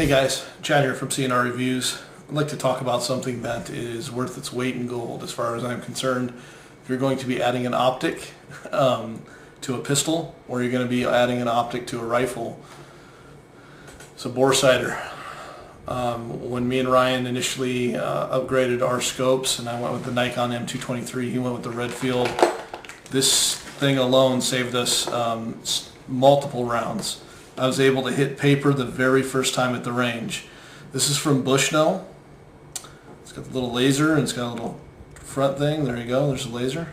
Hey guys, Chad here from CNR Reviews. I'd like to talk about something that is worth its weight in gold as far as I'm concerned. If you're going to be adding an optic to a pistol, or you're going to be adding an optic to a rifle, it's a Bore-sighter. When me and Ryan initially upgraded our scopes, and I went with the Nikon M223, he went with the Redfield, this thing alone saved us multiple rounds. I was able to hit paper the very first time at the range. This is from Bushnell. It's got the little laser and it's got a little front thing. There you go, there's a laser.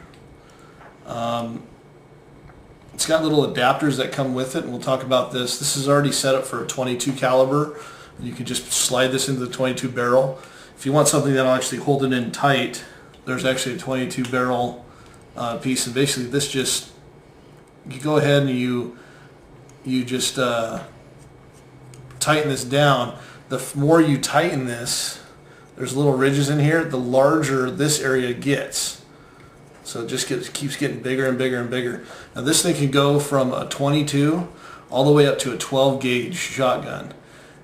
It's got little adapters that come with it, and we'll talk about this. This is already set up for a 22 caliber. You can just slide this into the 22 barrel. If you want something that'll actually hold it in tight, there's actually a 22 barrel piece, and basically this just, you go ahead and you just tighten this down. The more you tighten this, there's little ridges in here, the larger this area gets. So it just keeps getting bigger and bigger and bigger. Now this thing can go from a 22 all the way up to a 12 gauge shotgun.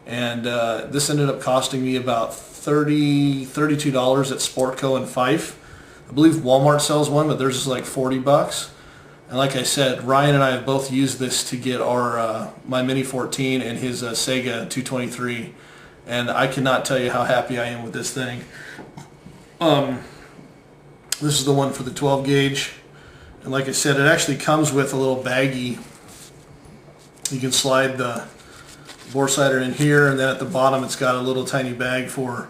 And this ended up costing me about $32 at Sportco in Fife. I believe Walmart sells one, but theirs is like 40 bucks. And like I said, Ryan and I have both used this to get our my Mini 14 and his Sega 223, and I cannot tell you how happy I am with this thing. This is the one for the 12 gauge, and like I said, it actually comes with a little baggie. You can slide the Bore-sighter in here, and then at the bottom it's got a little tiny bag for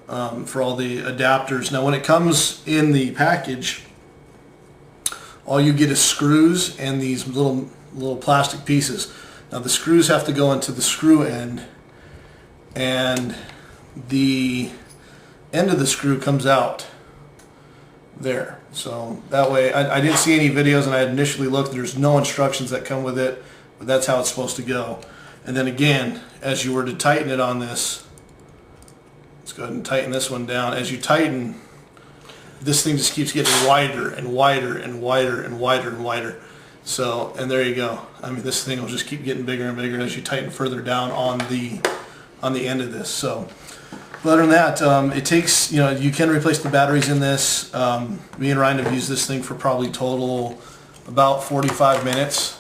all the adapters. Now when it comes in the package, all you get is screws and these little plastic pieces. Now the screws have to go into the screw end, and the end of the screw comes out there. So that way, I didn't see any videos, and I had initially looked, there's no instructions that come with it, but that's how it's supposed to go. And then again, as you were to tighten it on this, let's go ahead and tighten this one down. As you tighten, this thing just keeps getting wider and wider and wider and wider and wider. So, and there you go. I mean, this thing will just keep getting bigger and bigger as you tighten further down on the end of this. So, but other than that, it takes, you can replace the batteries in this. Me and Ryan have used this thing for probably total about 45 minutes,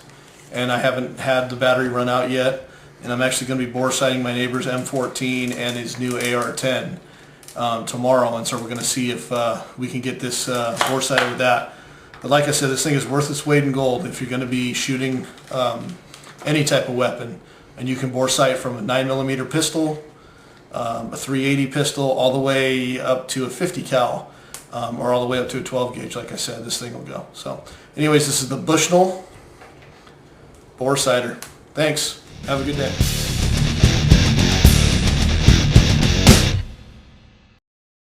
and I haven't had the battery run out yet. And I'm actually going to be bore-sighting my neighbor's M14 and his new AR-10 tomorrow, and so we're going to see if we can get this bore-sighted with that. But like I said, this thing is worth its weight in gold if you're going to be shooting any type of weapon. And you can bore-sight from a 9mm pistol, a 380 pistol, all the way up to a 50 cal, or all the way up to a 12 gauge. Like I said, this thing will go. So anyways, this is the Bushnell Bore-sighter. Thanks. Have a good day.